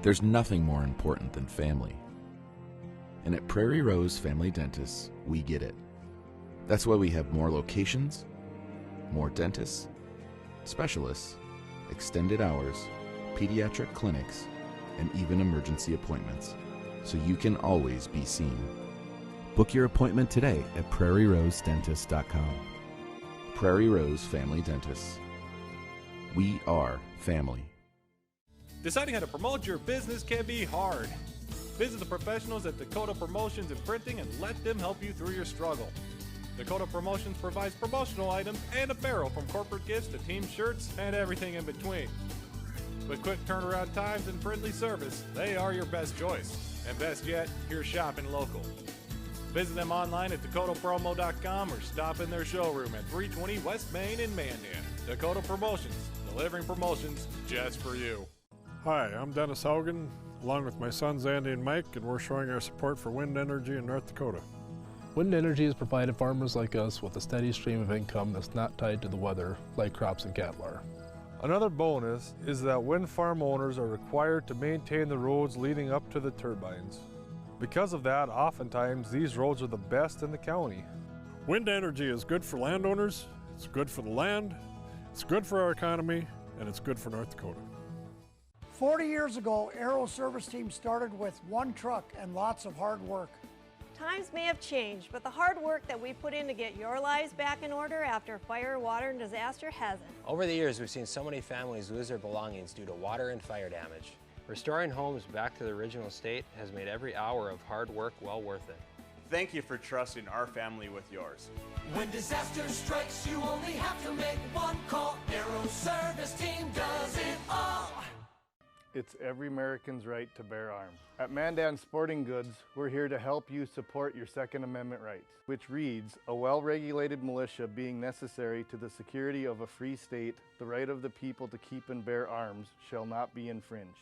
[SPEAKER 9] There's nothing more important than family. And at Prairie Rose Family Dentists, we get it. That's why we have more locations, more dentists, specialists, extended hours, pediatric clinics, and even emergency appointments, so you can always be seen. Book your appointment today at prairierosedentist.com. Prairie Rose Family Dentists. We are family.
[SPEAKER 10] Deciding how to promote your business can be hard. Visit the professionals at Dakota Promotions and Printing and let them help you through your struggle. Dakota Promotions provides promotional items and apparel from corporate gifts to team shirts and everything in between. With quick turnaround times and friendly service, they are your best choice. And best yet, you're shopping local. Visit them online at dakotapromo.com or stop in their showroom at 320 West Main in Mandan. Dakota Promotions, delivering promotions just for you.
[SPEAKER 11] Hi, I'm Dennis Haugen, along with my sons Andy and Mike, and we're showing our support for wind energy in North Dakota.
[SPEAKER 12] Wind energy has provided farmers like us with a steady stream of income that's not tied to the weather like crops and cattle are.
[SPEAKER 11] Another bonus is that wind farm owners are required to maintain the roads leading up to the turbines. Because of that, oftentimes these roads are the best in the county. Wind energy is good for landowners, it's good for the land, it's good for our economy, and it's good for North Dakota.
[SPEAKER 25] 40 years ago, Aero Service Team started with one truck and lots of hard work.
[SPEAKER 26] Times may have changed, but the hard work that we put in to get your lives back in order after fire, water, and disaster hasn't.
[SPEAKER 27] Over the years, we've seen so many families lose their belongings due to water and fire damage. Restoring homes back to the original state has made every hour of hard work well worth it.
[SPEAKER 28] Thank you for trusting our family with yours.
[SPEAKER 13] When disaster strikes, you only have to make one call. Aero Service Team does it all.
[SPEAKER 15] It's every American's right to bear arms. At Mandan Sporting Goods, we're here to help you support your Second Amendment rights, which reads, a well-regulated militia being necessary to the security of a free state, the right of the people to keep and bear arms shall not be infringed.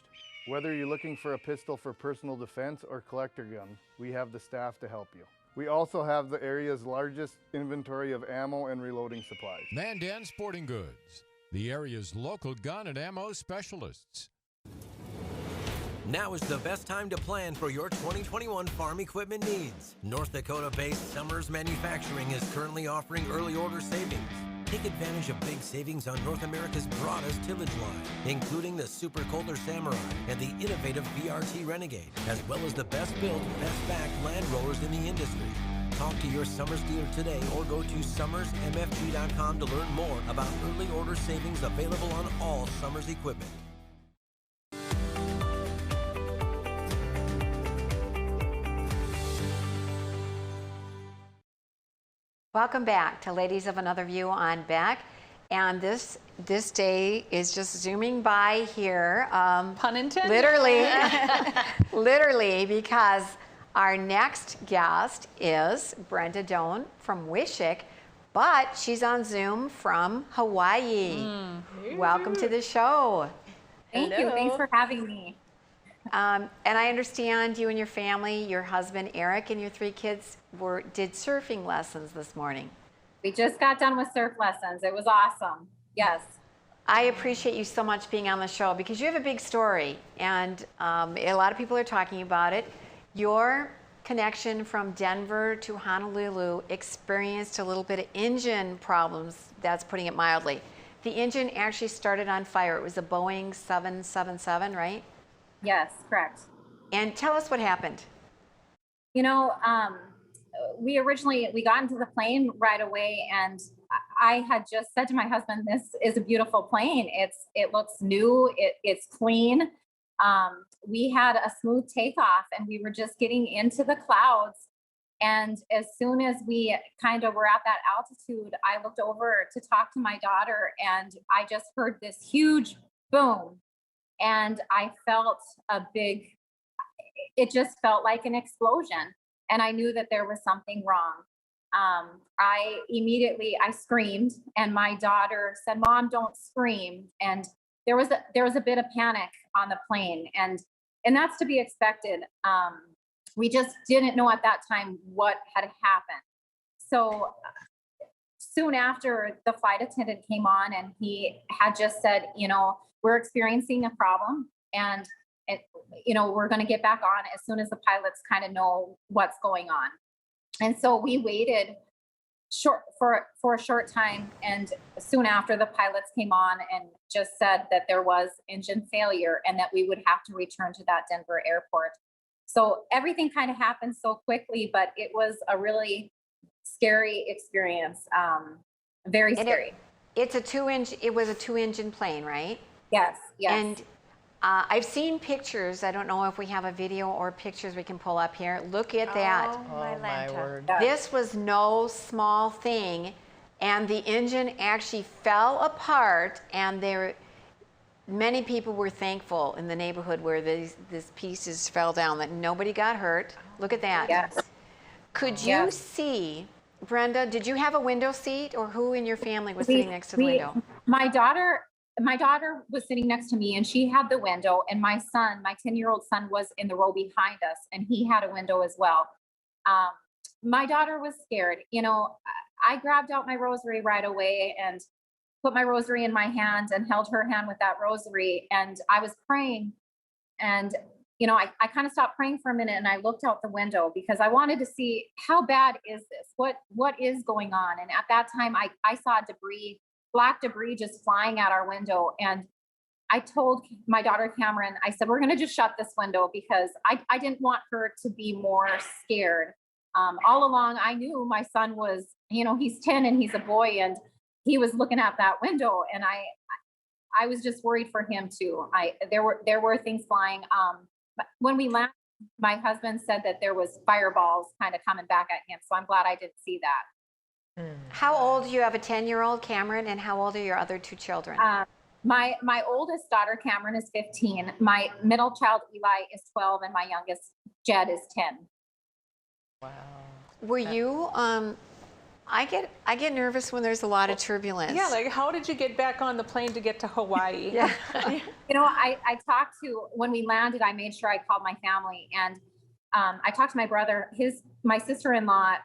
[SPEAKER 15] Whether you're looking for a pistol for personal defense or collector gun, we have the staff to help you. We also have the area's largest inventory of ammo and reloading supplies.
[SPEAKER 19] Mandan Sporting Goods, the area's local gun and ammo specialists.
[SPEAKER 2] Now is the best time to plan for your 2021 farm equipment needs. North Dakota-based Summers Manufacturing is currently offering early order savings. Take advantage of big savings on North America's broadest tillage line, including the Super Coulter Samurai and the innovative VRT Renegade, as well as the best built, best backed land rollers in the industry. Talk to your Summers dealer today or go to summersmfg.com to learn more about early order savings available on all Summers equipment.
[SPEAKER 1] Welcome back to Ladies of Another View on Beck. And this day is just zooming by here.
[SPEAKER 24] Pun intended.
[SPEAKER 1] Literally, literally, because our next guest is Brenda Doan from Wishick, but she's on Zoom from Hawaii. Welcome to the show.
[SPEAKER 3] Thank you. Thanks for having me.
[SPEAKER 1] And I understand you and your family, your husband Eric and your 3 kids did surfing lessons this morning.
[SPEAKER 3] We just got done with surf lessons. It was awesome. Yes.
[SPEAKER 1] I appreciate you so much being on the show because you have a big story and a lot of people are talking about it. Your connection from Denver to Honolulu experienced a little bit of engine problems, that's putting it mildly. The engine actually started on fire. It was a Boeing 777, right?
[SPEAKER 3] Yes, correct.
[SPEAKER 1] And tell us what happened.
[SPEAKER 3] You know, we got into the plane right away, and I had just said to my husband, "This is a beautiful plane. It looks new. It's clean." We had a smooth takeoff, and we were just getting into the clouds. And as soon as we kind of were at that altitude, I looked over to talk to my daughter, and I just heard this huge boom. And I felt it just felt like an explosion. And I knew that there was something wrong. I screamed, and my daughter said, "Mom, don't scream." And there was a bit of panic on the plane, and that's to be expected. We just didn't know at that time what had happened. So soon after, the flight attendant came on, and he had just said, "We're experiencing a problem, and we're going to get back on as soon as the pilots kind of know what's going on." And so we waited for a short time, and soon after, the pilots came on and just said that there was engine failure and that we would have to return to that Denver airport. So everything kind of happened so quickly, but it was a really scary experience. Very scary.
[SPEAKER 1] It was a 2-engine plane, right?
[SPEAKER 3] Yes.
[SPEAKER 1] And I've seen pictures. I don't know if we have a video or pictures we can pull up here. Look at that.
[SPEAKER 3] Oh my word.
[SPEAKER 1] This was no small thing. And the engine actually fell apart, and many people were thankful in the neighborhood where these pieces fell down that nobody got hurt. Look at that.
[SPEAKER 3] Yes.
[SPEAKER 1] Could you see, Brenda, did you have a window seat, or who in your family was sitting next to the window?
[SPEAKER 3] My daughter was sitting next to me, and she had the window, and my 10-year-old son was in the row behind us, and he had a window as well. My daughter was scared. I grabbed out my rosary right away and put my rosary in my hand and held her hand with that rosary, and I was praying. And I kind of stopped praying for a minute, and I looked out the window because I wanted to see, how bad is this? What is going on? And at that time, I saw black debris just flying out our window. And I told my daughter Cameron, I said, "We're going to just shut this window," because I didn't want her to be more scared. All along, I knew my son was, he's 10 and he's a boy, and he was looking out that window, and I was just worried for him too. There were things flying. But when we landed, my husband said that there was fireballs kind of coming back at him. So I'm glad I didn't see that.
[SPEAKER 1] How old? You have a 10-year-old, Cameron, and how old are your other 2 children?
[SPEAKER 3] My oldest daughter, Cameron, is 15. My middle child, Eli, is 12, and my youngest, Jed, is 10.
[SPEAKER 6] Wow.
[SPEAKER 1] Were you, I get nervous when there's a lot of turbulence.
[SPEAKER 24] Yeah, like how did you get back on the plane to get to Hawaii?
[SPEAKER 1] Yeah.
[SPEAKER 3] I talked to, when we landed, I made sure I called my family, and I talked to my brother. My sister-in-law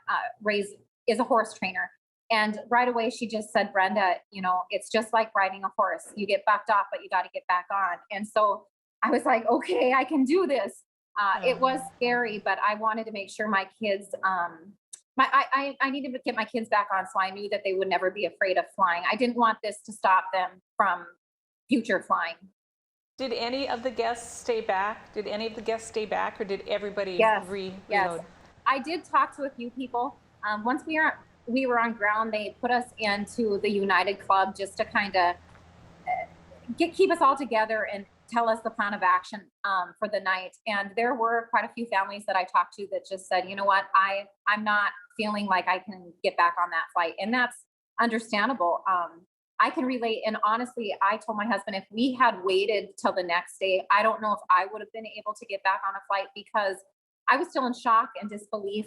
[SPEAKER 3] is a horse trainer. And right away, she just said, "Brenda, it's just like riding a horse. You get backed off, but you got to get back on." And so I was like, okay, I can do this. It was scary, but I wanted to make sure my kids, I needed to get my kids back on, so I knew that they would never be afraid of flying. I didn't want this to stop them from future flying.
[SPEAKER 24] Did any of the guests stay back? Did any of the guests stay back, or did everybody
[SPEAKER 3] Yes.
[SPEAKER 24] reload?
[SPEAKER 3] Yes. I did talk to a few people. Once we were on ground, they put us into the United Club just to kind of keep us all together and tell us the plan of action for the night. And there were quite a few families that I talked to that just said, you know what, I'm not feeling like I can get back on that flight. And that's understandable. I can relate. And honestly, I told my husband, if we had waited till the next day, I don't know if I would have been able to get back on a flight, because I was still in shock and disbelief.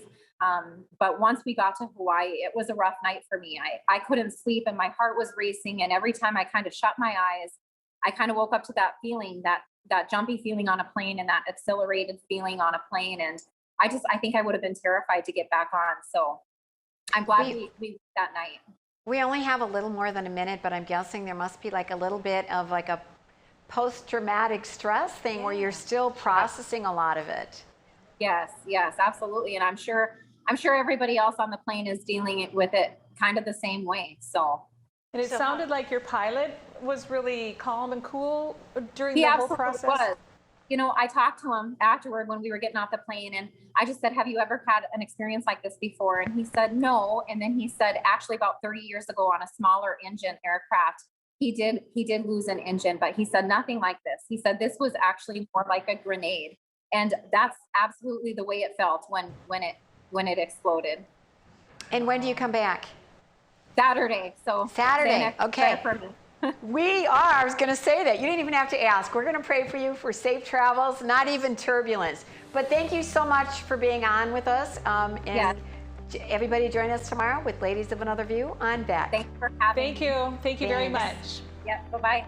[SPEAKER 3] But once we got to Hawaii, it was a rough night for me. I couldn't sleep and my heart was racing. And every time I kind of shut my eyes, I kind of woke up to that feeling, that jumpy feeling on a plane and that accelerated feeling on a plane. And I think I would have been terrified to get back on. So I'm glad we that night.
[SPEAKER 1] We only have a little more than a minute, but I'm guessing there must be like a little bit of like a post-traumatic stress thing where you're still processing a lot of it.
[SPEAKER 3] Yes, absolutely. And I'm sure everybody else on the plane is dealing with it kind of the same way. So.
[SPEAKER 24] And it sounded like your pilot was really calm and cool during the whole process.
[SPEAKER 3] Was. You know, I talked to him afterward when we were getting off the plane, and I just said, have you ever had an experience like this before? And he said, no. And then he said, actually about 30 years ago on a smaller engine aircraft, he did lose an engine, but he said nothing like this. He said this was actually more like a grenade. And that's absolutely the way it felt when it exploded.
[SPEAKER 1] And when do you come back?
[SPEAKER 3] Saturday. So
[SPEAKER 1] Saturday. Okay.
[SPEAKER 3] For me.
[SPEAKER 1] I was going to say that. You didn't even have to ask. We're going to pray for you for safe travels, not even turbulence. But thank you so much for being on with us. Everybody join us tomorrow with Ladies of Another View on Back.
[SPEAKER 3] Thanks for having me.
[SPEAKER 24] Thank you very much.
[SPEAKER 3] Yep. Bye-bye.